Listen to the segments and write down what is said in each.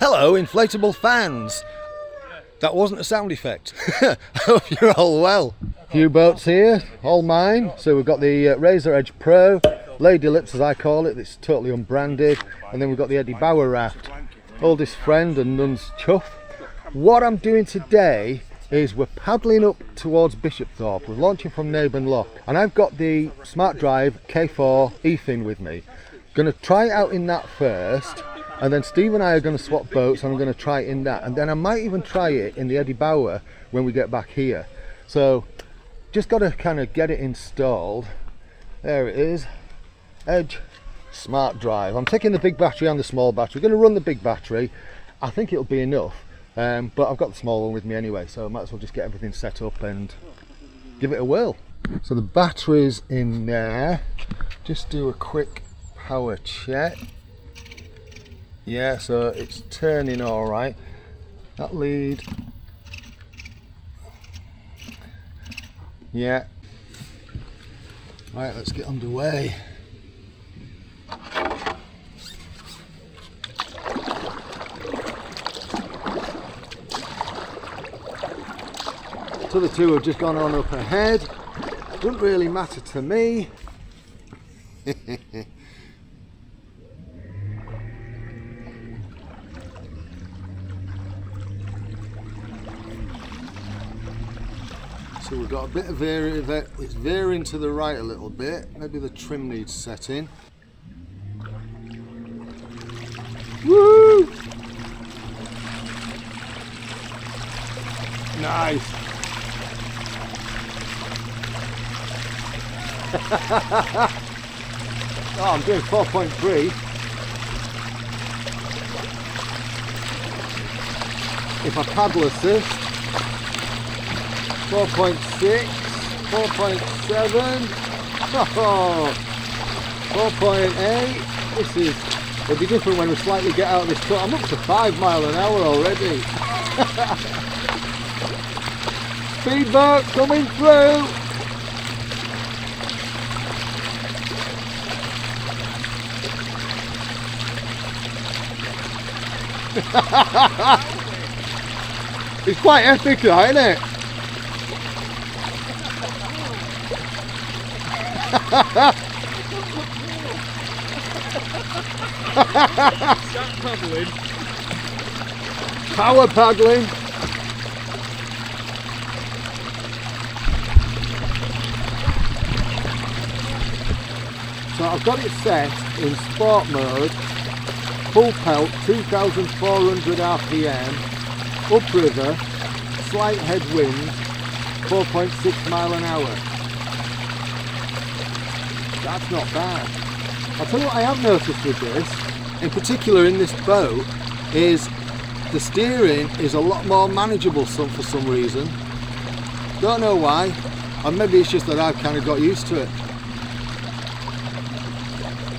Hello, inflatable fans. That wasn't a sound effect. I hope you're all well. Few boats here, all mine. So we've got the Razor Edge Pro, Lady Lips as I call it, it's totally unbranded. And then we've got the Eddie Bauer raft, oldest friend and nuns chuff. What I'm doing today is we're paddling up towards Bishopthorpe. We're launching from Naburn Lock. And I've got the Smart Drive K4 eFIN with me. Going to try it out in that first. And then Steve and I are going to swap boats and I'm going to try it in that. And then I might even try it in the Eddie Bauer when we get back here. So just got to kind of get it installed. There it is. Edge Smart Drive. I'm taking the big battery and the small battery. We're going to run the big battery. I think it'll be enough. But I've got the small one with me anyway. So I might as well just get everything set up and give it a whirl. So the battery's in there. Just do a quick power check. Yeah, so it's turning all right. That lead, yeah. Right, let's get underway. So the two have just gone on up ahead. Doesn't really matter to me. So we've got a bit of veering, it's veering to the right a little bit. Maybe the trim needs setting. Woo! Nice. Oh, I'm doing 4.3. If I paddle assist. 4.6, 4.7, oh, 4.8. This is, it'll be different when we slightly get out of this cut. I'm up to 5 miles an hour already. Speedboat coming through. It's quite epic though, isn't it? Start paddling. Power paddling. So I've got it set in sport mode, full pelt, 2,400 RPM, upriver, slight headwind, 4.6 mile an hour. That's not bad. I'll tell you what I have noticed with this, in particular in this boat, is the steering is a lot more manageable for some reason. Don't know why, and maybe it's just that I've kind of got used to it.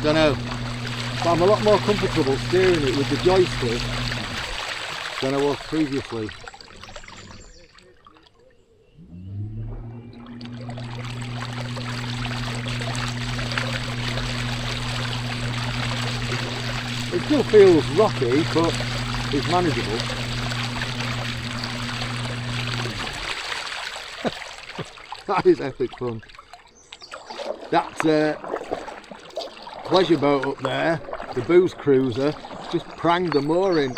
Don't know. But I'm a lot more comfortable steering it with the joystick than I was previously. It still feels rocky, but it's manageable. That is epic fun. That pleasure boat up there, the booze cruiser, just pranged the mooring.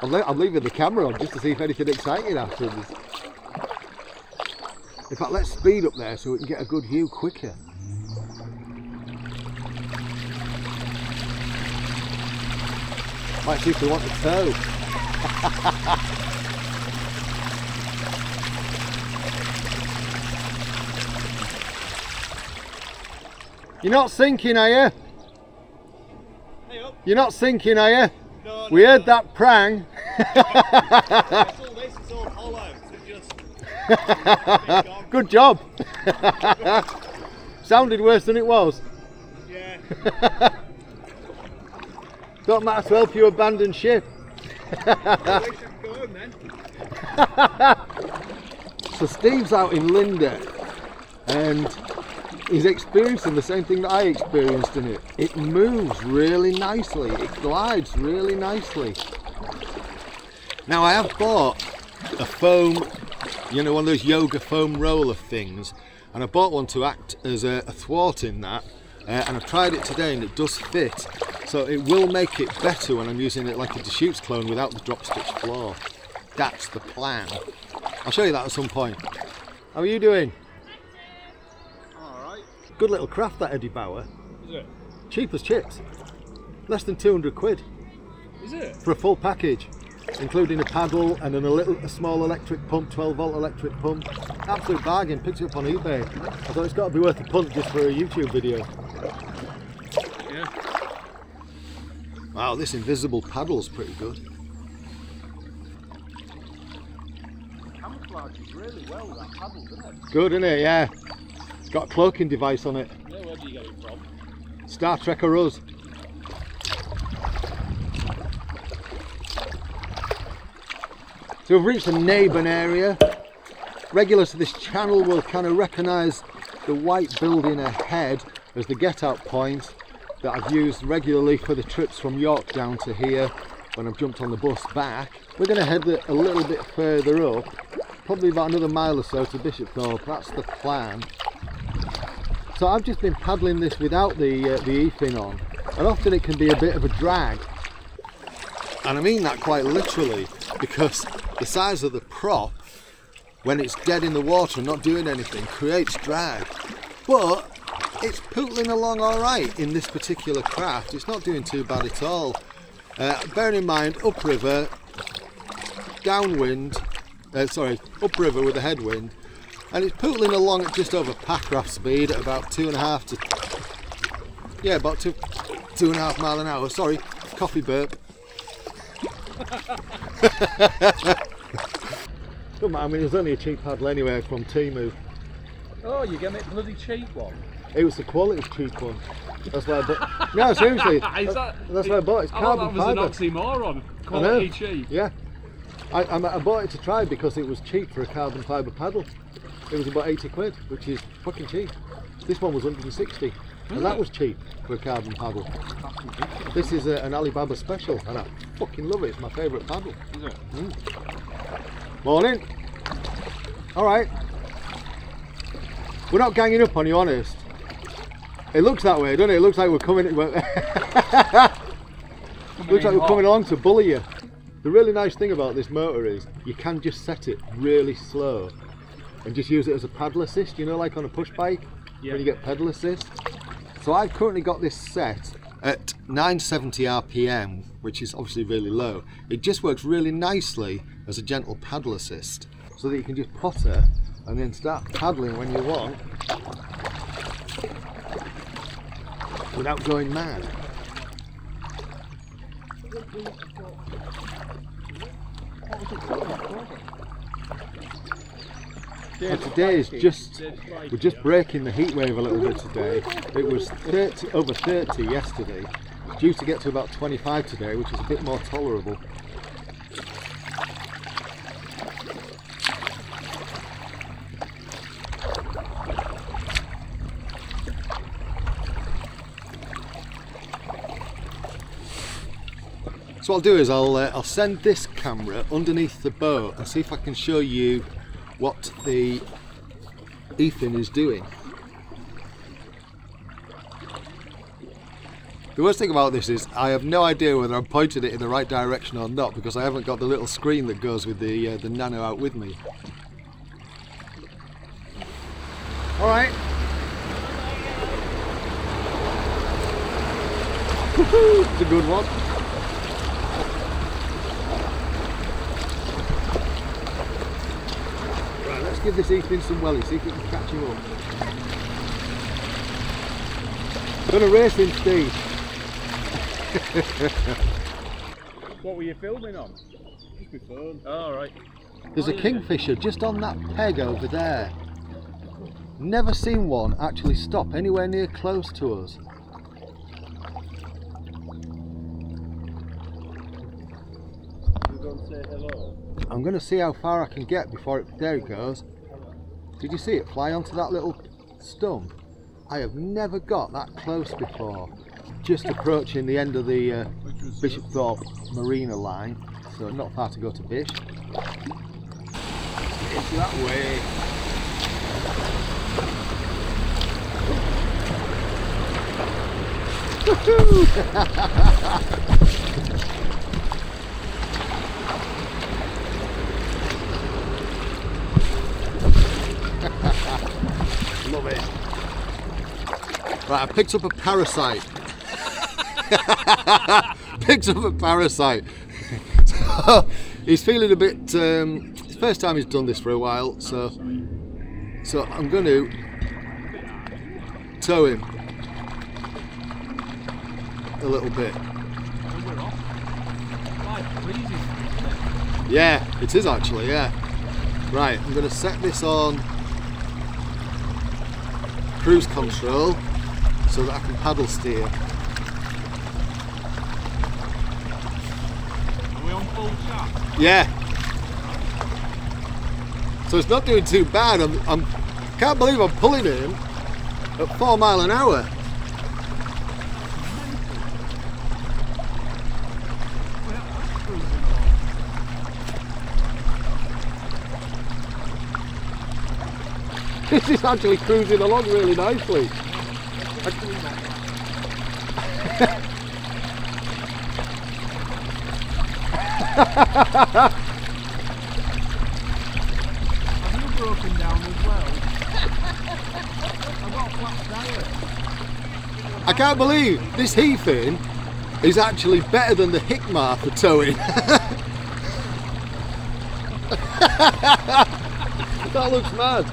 I'm leaving the camera on just to see if anything exciting happens. In fact, let's speed up there so we can get a good view quicker. Might see if they want to tow. You're not sinking, are you? Hey up. You're not sinking, are you? No, we heard that prang. It's all hollow. So just Good job. Sounded worse than it was. yeah. Don't matter to help you abandon ship. I should go home then. So Steve's out in Linda and he's experiencing the same thing that I experienced in it. It moves really nicely, it glides really nicely. Now I have bought a foam, you know, one of those yoga foam roller things, and I bought one to act as a thwart in that, and I've tried it today and it does fit, so it will make it better when I'm using it like a Deschutes clone without the drop stitch floor. That's the plan. I'll show you that at some point. How are you doing? Alright. Good little craft, that Eddie Bauer. Is it? Cheap as chips. Less than 200 quid Is it? for a full package, including a paddle and a small electric pump, 12 volt electric pump. Absolute bargain. Picked it up on eBay. I thought it's got to be worth a punt just for a YouTube video. Yeah. Wow, this invisible paddle's pretty good. Camouflages really well that paddle, doesn't it? Good, isn't it? Yeah. It's got a cloaking device on it. Yeah, where do you get it from? Star Trek or us. So we've reached the Naburn area. Regulars to this channel will kind of recognise the white building ahead as the get out point that I've used regularly for the trips from York down to here when I've jumped on the bus back. We're going to head a little bit further up, probably about another mile or so to Bishopthorpe. That's the plan. So I've just been paddling this without the eFIN on, and often it can be a bit of a drag. And I mean that quite literally, because the size of the prop, when it's dead in the water and not doing anything, creates drag. But it's pootling along alright in this particular craft. It's not doing too bad at all. Bearing in mind, upriver, upriver with a headwind, and it's pootling along at just over packraft speed at about 2.5 to, yeah, about 2.5 mile an hour. Sorry, coffee burp. Don't matter, I mean, it was only a cheap paddle anyway from Temu. Oh, you get me a bloody cheap one? It was the quality cheap one. That's why I bought. No, seriously. That's why I bought it. It's carbon fibre. That was an oxymoron. Quality cheap. Yeah. I bought it to try because it was cheap for a carbon fibre paddle. It was about 80 quid, which is fucking cheap. This one was 160, and that was cheap for a carbon paddle. This is an Alibaba special, and I fucking love it. It's my favourite paddle. Is it? Morning. All right. We're not ganging up on you, honest. It looks that way, doesn't it? It looks like we're coming. Looks like we're coming along to bully you. The really nice thing about this motor is you can just set it really slow and just use it as a paddle assist, you know, like on a push bike, when you get pedal assist. So I've currently got this set at 970 RPM, which is obviously really low. It just works really nicely as a gentle paddle assist, so that you can just potter and then start paddling when you want without going mad. And today is we're just breaking the heat wave a little bit today. It was over 30 yesterday. It's due to get to about 25 today, which is a bit more tolerable. So what I'll do is I'll send this camera underneath the boat and see if I can show you what the eFIN is doing. The worst thing about this is I have no idea whether I'm pointing it in the right direction or not, because I haven't got the little screen that goes with the Nano out with me. Alright. It's a good one. Right, let's give this eFIN some wellies, see if we can catch him up. Gonna race him, Steve. What were you filming on? Just my phone. Oh, right. There's a kingfisher just on that peg over there. Never seen one actually stop anywhere near close to us. You go and say hello. I'm going to see how far I can get before it... There it goes. Did you see it fly onto that little stump? I have never got that close before. Just approaching the end of the Bishopthorpe Marina line, so not far to go to Bish. It's that way. Love it. Right, I picked up a parasite. Picked up a parasite. So, he's feeling a bit. It's the first time he's done this for a while, so I'm going to tow him a little bit. Yeah, it is actually. Yeah. Right, I'm going to set this on cruise control so that I can paddle steer. Are we on full shot? Yeah. So it's not doing too bad. I can't believe I'm pulling him at 4 miles an hour. This is actually cruising along really nicely. Have you broken down as well? I've got a flat tire. I can't believe this eFIN is actually better than the Hickmar for towing. That looks mad.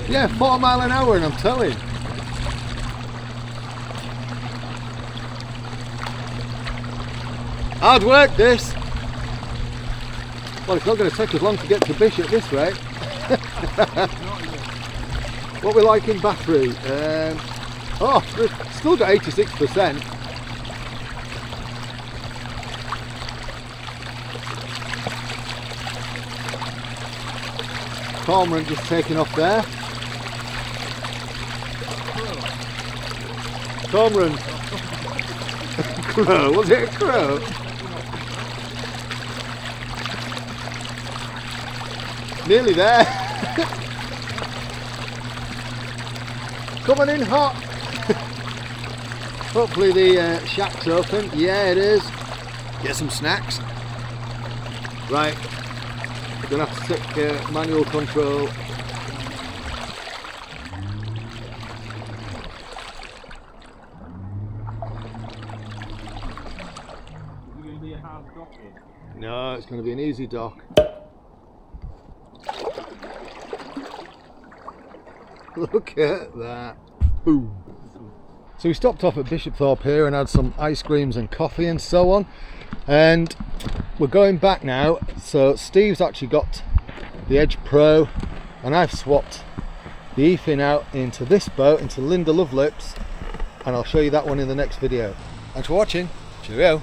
Yeah, 4 miles an hour and I'm towing. Hard work this. Well, it's not going to take us long to get to Bish at this rate. What we like in battery? Oh, we've still got 86%. Cormorant just taking off there. Cormorant. Crow, was it a crow? Nearly there. Coming in hot. Hopefully the shack's open. Yeah, it is. Get some snacks. Right. Gonna have to take manual control. Is it going to be a hard docking? No, it's going to be an easy dock. Look at that. Boom. So we stopped off at Bishopthorpe here and had some ice creams and coffee and so on. And we're going back now. So Steve's actually got the Edge Pro and I've swapped the eFIN out into this boat, into Linda Lovelips, and I'll show you that one in the next video. Thanks for watching. Cheerio.